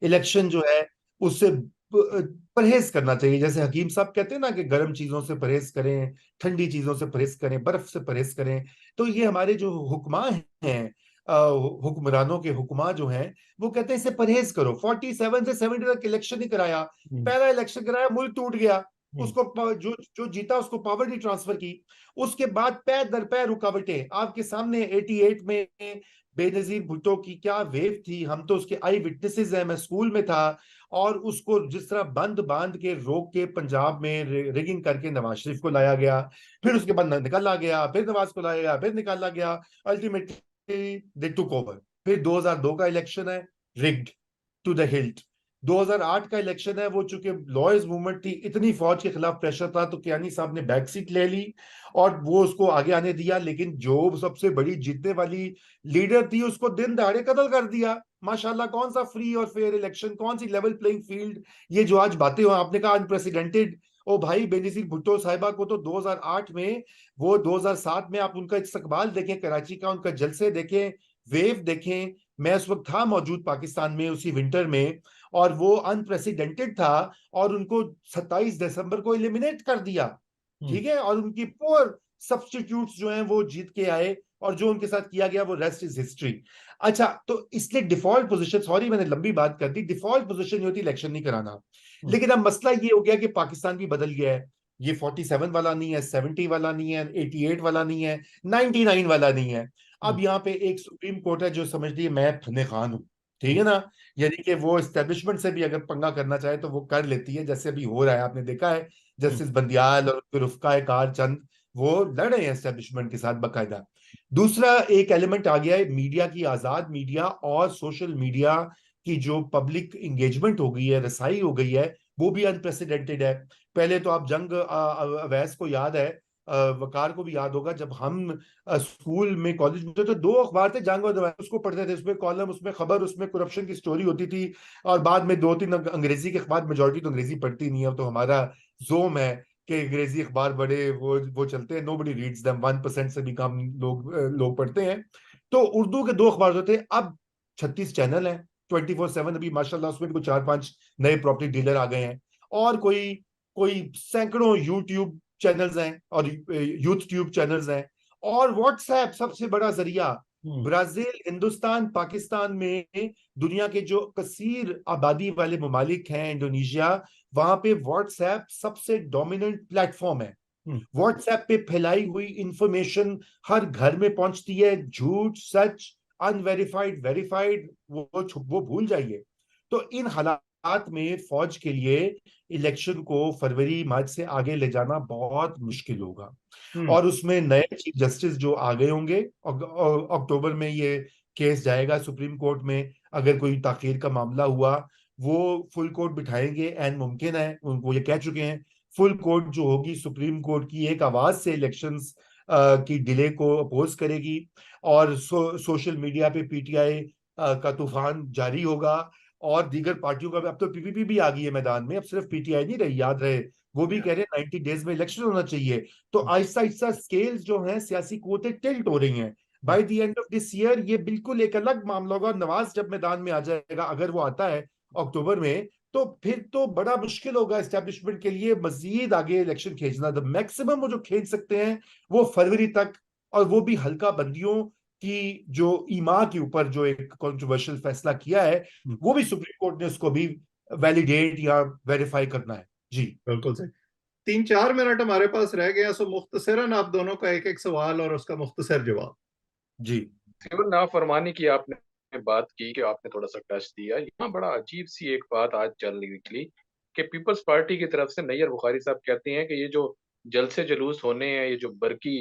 इलेक्शन जो है उससे परहेज करना चाहिए। जैसे हकीम साहब कहते हैं ना कि गर्म चीजों से परहेज करें, ठंडी चीजों से परहेज करें, बर्फ से परहेज करें। तो ये हमारे जो हुक्मा हैं, हुक्मरानों के हुक्मा जो हैं, वो कहते हैं इससे परहेज करो। 47 से 70 तक इलेक्शन ही कराया, पहला इलेक्शन कराया, मुल्क टूट गया, उसको जो जो जीता उसको पावर नहीं ट्रांसफर की। उसके बाद पैर दर पैर रुकावटें आपके सामने। 88 में बेनजीर भुट्टो की क्या वेव थी, हम तो उसके आई विटनेसेस हैं, मैं स्कूल में था। और उसको जिस तरह बंद बांध के रोक के पंजाब में रिगिंग करके नवाज शरीफ को लाया गया, फिर उसके बाद निकाला गया, फिर नवाज को लाया गया, फिर निकाला गया, अल्टीमेटली दे टुक ओवर। फिर 2002 का इलेक्शन है, रिग्ड टू द हिल्ट। 2008 का इलेक्शन है, वो चूंकि लॉयर्स मूवमेंट थी, इतनी फौज के खिलाफ प्रेशर था तो कियानी साहब ने बैक सीट ले ली और वो उसको आगे आने दिया। लेकिन जो सबसे बड़ी जीतने वाली लीडर थी उसको दिन दहाड़े कत्ल कर दिया। माशाल्लाह, कौन सा फ्री और फेयर इलेक्शन, कौन सी लेवल प्लेइंग फील्ड। ये जो आज बातें हो, आपने कहा अनप्रेसिडेंटेड, ओ भाई, बेनजीर भुट्टो साहिबा को तो 2008 में, वो 2007 में आप उनका इस्तकबाल देखें कराची का, उनका जलसे देखें, वेव देखें। मैं उस वक्त था मौजूद पाकिस्तान में उसी विंटर में, और वो अनप्रेसिडेंटेड था। और उनको 27 दिसंबर को एलिमिनेट कर दिया, ठीक है। और उनकी पुअर सब्स्टिट्यूट्स जो हैं वो जीत के आए, और जो उनके साथ किया गया वो रेस्ट इज हिस्ट्री। अच्छा, तो इसलिए डिफॉल्ट पोजीशन, सॉरी मैंने लंबी बात कर दी, डिफॉल्ट पोजीशन ये होती इलेक्शन नहीं कराना। लेकिन अब मसला ये हो गया कि पाकिस्तान भी बदल गया है। ये 47 वाला नहीं है, 70 वाला नहीं है, 88 वाला नहीं है, 99 वाला नहीं है। अब यहाँ पे एक सुप्रीम कोर्ट है जो समझ ली मैं फने खान हूं, ठीक है ना। यानी कि वो एस्टेब्लिशमेंट से भी अगर पंगा करना चाहे तो वो कर लेती है, जैसे अभी हो रहा है, आपने देखा है जस्टिस बंदियाल और फिर उफ्का कार चंद वो लड़ रहे हैं एस्टेब्लिशमेंट के साथ बाकायदा। दूसरा एक एलिमेंट आ गया है मीडिया की, आजाद मीडिया और सोशल मीडिया की जो पब्लिक इंगेजमेंट हो गई है, रसाई हो गई है, वो भी अनप्रेसिडेंटेड है। पहले तो आप जंग अवैस को याद है, वकार को भी याद होगा, जब हम स्कूल में कॉलेज में थे तो 2 अखबार थे, जंग और अवैस, उसको पढ़ते थे, उसमें कॉलम, उसमें खबर, उसमें करप्शन की स्टोरी होती थी। और बाद में 2-3 अंग्रेजी के अखबार, मेजोरिटी तो अंग्रेजी पढ़ती नहीं है, तो हमारा जोम है कि अंग्रेजी अखबार बड़े वो चलते हैं, नोबडी रीड्स देम, 1% से भी कम लोग पढ़ते हैं। तो उर्दू के 2 अखबार होते। अब 36 चैनल हैं 24/7। अभी माशाल्लाह उसमें भी कुछ 4-5 नए प्रॉपर्टी डीलर आ गए हैं, और कोई कोई सैकड़ों यूट्यूब चैनल्स हैं और यूथ ट्यूब चैनल्स हैं, और व्हाट्सएप सबसे बड़ा जरिया। ब्राजील, हिंदुस्तान, पाकिस्तान में दुनिया के जो कसीर आबादी वाले ममालिक हैं, इंडोनेशिया, वहां पे व्हाट्सएप सबसे डोमिनेंट प्लेटफॉर्म है। व्हाट्सएप पे फैलाई हुई इंफॉर्मेशन हर घर में पहुंचती है, झूठ सच अनवेरिफाइड वेरिफाइड वो भूल जाइए। तो इन हालात में फौज के लिए इलेक्शन को फरवरी मार्च से आगे ले जाना बहुत मुश्किल होगा। और उसमें नए चीफ जस्टिस जो आ गए होंगे, अक्टूबर में ये केस जाएगा सुप्रीम कोर्ट में। अगर कोई ताखीर का मामला हुआ, वो फुल कोर्ट बिठाएंगे, एन मुमकिन है, उनको ये कह चुके हैं, फुल कोर्ट जो होगी सुप्रीम कोर्ट की एक आवाज से इलेक्शंस की डिले को अपोज करेगी। और सोशल मीडिया पे पीटीआई का तूफान जारी होगा, और दीगर पार्टियों का अब तो पीपीपी भी आ गई है मैदान में, अब सिर्फ पीटीआई नहीं रही, याद रहे। वो भी कह रहे हैं 90 डेज में इलेक्शन होना चाहिए। तो आहिस्ता आहिस्ता स्केल्स जो हैं, सियासी कुव्वतें टिल्ट हो रही हैं। By the end of this year ये बिल्कुल एक अलग मामला होगा। नवाज जब मैदान में आ जाएगा, अगर वो आता है अक्टूबर में, तो फिर तो बड़ा मुश्किल होगा एस्टेब्लिशमेंट के लिए मजीद आगे इलेक्शन खींचना। द मैक्सिमम वो जो खींच सकते हैं वो फरवरी तक, और वो भी हल्का बंदियों की जो ईमा के ऊपर जो एक कंट्रोवर्शियल फैसला किया है, वो भी सुप्रीम कोर्ट ने उसको भी वैलिडेट या वेरीफाई करना है। जी बिल्कुल सही। 3-4 मिनट हमारे पास रह गया, सो मुख्तसरन आप दोनों का एक एक सवाल और उसका मुख्तसर जवाब। जी सिविल नाफरमानी की आपने बात की कि आपने थोड़ा सा टच दिया, यहाँ बड़ा अजीब सी एक बात आज चल निकली कि पीपल्स पार्टी की तरफ से नैयर बुखारी साहब कहते हैं कि ये जो जलसे जुलूस होने हैं, ये जो बरकी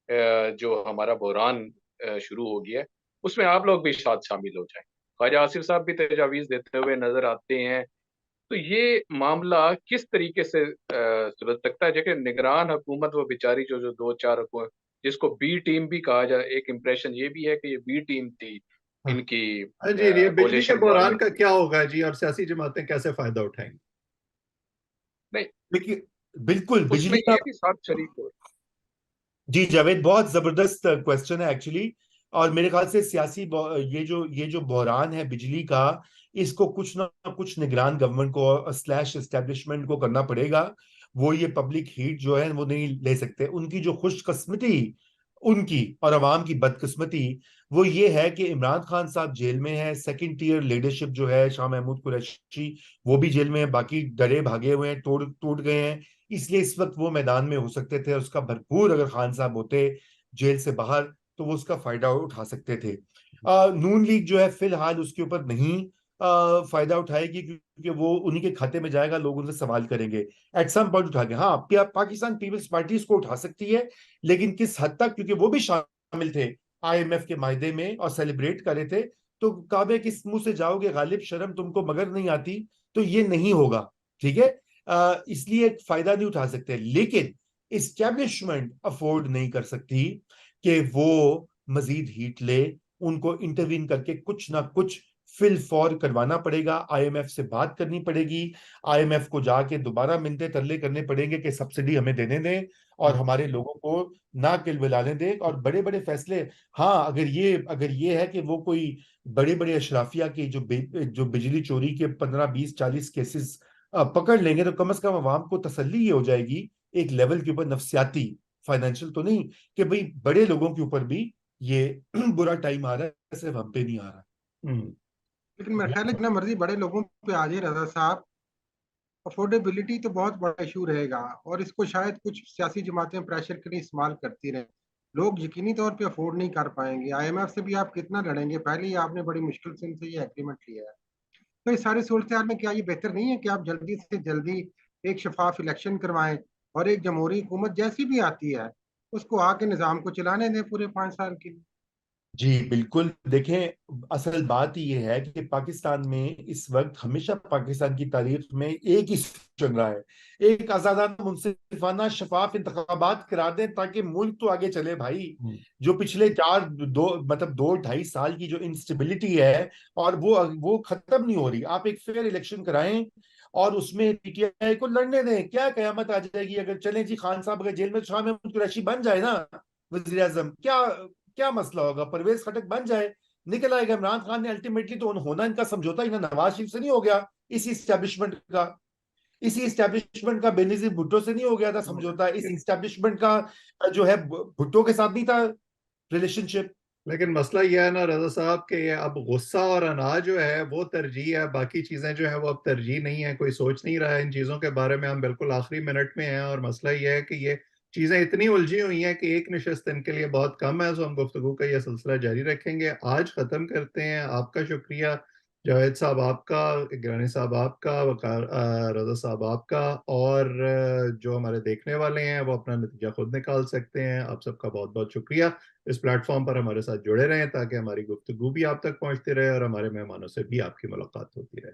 जो हमारा बहरान शुरू हो गया है, उसमें आप लोग भी साथ शामिल हो जाएं। ख्वाजा आसिफ साहब भी तजावीज़ देते हुए नजर आते हैं। तो ये मामला किस तरीके से सुलझ सकता है? देखिए, निगरान हुकूमत वो बेचारी जो जो दो चार जिसको बी टीम भी कहा जाए, एक इम्प्रेशन ये भी है कि ये बी टीम थी हाँ इनकी हाँ जी, ये बिजली के कोलिशन बहरान गवर्नमेंट का की। क्या होगा जी, और सियासी जमातें कैसे फायदा उठाएंगी? नहीं, देखिए, बिल्कुल उसमें बिजली का। ये भी साथ शरीक हो। जी जावेद, बहुत जबरदस्त क्वेश्चन है एक्चुअली। और मेरे ख्याल से ये जो बहरान है बिजली का, इसको कुछ ना कुछ निगरान गवर्नमेंट को स्लैश एस्टेब्लिशमेंट को करना पड़ेगा। वो ये पब्लिक हीट जो है वो नहीं ले सकते। उनकी जो खुशकिस्मती उनकी और अवाम की बदकिस्मती वो ये है कि इमरान खान साहब जेल में है, सेकंड टियर लीडरशिप जो है शाह महमूद कुरैशी वो भी जेल में है, बाकी डरे भागे हुए हैं, टूट टूट गए हैं। इसलिए इस वक्त वो मैदान में हो सकते थे, उसका भरपूर अगर खान साहब होते जेल से बाहर तो वो उसका फायदा उठा सकते थे। नून लीग जो है फिलहाल उसके ऊपर नहीं फायदा उठाएगी, क्योंकि वो उन्हीं के खाते में जाएगा, लोग उनसे सवाल करेंगे एट सम पॉइंट उठा के। हाँ, पाकिस्तान पीपल्स पार्टी इसको उठा सकती है, लेकिन किस हद तक, क्योंकि वो भी शामिल थे आईएमएफ के मायदे में और सेलिब्रेट कर रहे थे। तो काबे किस मुंह से जाओगे, गालिब शर्म तुमको मगर नहीं आती, तो ये नहीं होगा। ठीक है, इसलिए फायदा नहीं उठा सकते, लेकिन इस्टेब्लिशमेंट अफोर्ड नहीं कर सकती कि वो मजीद हीट ले। उनको इंटरवीन करके कुछ ना कुछ फिल फॉर करवाना पड़ेगा, आईएमएफ से बात करनी पड़ेगी, आईएमएफ को जाके दोबारा मिन्नतें तरले करने पड़ेंगे कि सब्सिडी हमें देने दें और हमारे लोगों को ना किलबिलाने दें, और बड़े बड़े फैसले। हाँ, अगर ये है कि वो कोई बड़े बड़े अशराफिया की जो बिजली चोरी के 15-20-40 केसेस पकड़ लेंगे, तो कम से कम अवाम को तसल्ली ये हो जाएगी एक लेवल के ऊपर, नफसियाती, फाइनेंशियल तो नहीं, कि भाई बड़े लोगों के ऊपर भी ये बुरा टाइम आ रहा है, सिर्फ हम पे नहीं आ रहा। लेकिन मेरा ख्याल है जितना मर्जी बड़े लोगों पे आ जाए रजा साहब, अफोर्डेबिलिटी तो बहुत बड़ा इशू रहेगा, और इसको शायद कुछ सियासी जमातें प्रेशर के लिए इस्तेमाल करती रहे। लोग यकीनी तौर पे अफोर्ड नहीं कर पाएंगे। आईएमएफ से भी आप कितना लड़ेंगे, पहले ही आपने बड़ी मुश्किल से इनसे ये एग्रीमेंट लिया है। तो इस सारी सूरत हाल में क्या ये बेहतर नहीं है कि आप जल्दी से जल्दी एक शफाफ इलेक्शन करवाएं, और एक जमहूरी हुकूमत जैसी भी आती है उसको आके निज़ाम को चलाने दें पूरे 5 साल के लिए? जी बिल्कुल, देखें, असल बात ये है कि पाकिस्तान में इस वक्त, हमेशा पाकिस्तान की तारीख में एक ही चल रहा है, एक आजादाना मुनसिफाना शफाफ इंतखाबात करा दें ताकि मुल्क तो आगे चले भाई। जो पिछले 2-2.5 साल की जो इंस्टेबिलिटी है, और वो खत्म नहीं हो रही। आप एक फेयर इलेक्शन कराएं और उसमें पीटीआई को लड़ने दें, क्या कयामत आ जाएगी अगर चले जी खान साहब अगर जेल में, शाह महमूद कुरैशी बन जाए ना वजीर आजम, क्या क्या मसला होगा, परवेज खटक बन जाए, निकल आएगा। इमरान खान ने अल्टीमेटली तो होना इनका समझौता इन्हें नवाज शरीफ से नहीं हो गया, इसी इस्टेब्लिशमेंट का, इसी इस्टेब्लिशमेंट का बेनजीर भुट्टो से नहीं हो गया था समझौता, इस इस्टेब्लिशमेंट का जो है भुट्टो के साथ नहीं था रिलेशनशिप। लेकिन मसला यह है ना रजा साहब कि ये अब गुस्सा और अना जो है वो तरजीह है, बाकी चीजें जो है वो अब तरजीह नहीं है। कोई सोच नहीं रहा है इन चीजों के बारे में, हम बिल्कुल आखिरी मिनट में हैं और मसला यह है कि ये चीजें इतनी उलझी हुई हैं कि एक नशिस्त इनके लिए बहुत कम है। तो हम गुफ्तगू का ये सिलसिला जारी रखेंगे। आज खत्म करते हैं। आपका शुक्रिया जावेद साहब, आपका गिलानी साहब, आपका वकार रजा साहब, आपका, और जो हमारे देखने वाले हैं वो अपना नतीजा खुद निकाल सकते हैं। आप सबका बहुत बहुत शुक्रिया। इस प्लेटफॉर्म पर हमारे साथ जुड़े रहें ताकि हमारी गुफ्तगू भी आप तक पहुंचती रहे और हमारे मेहमानों से भी आपकी मुलाकात होती रहे।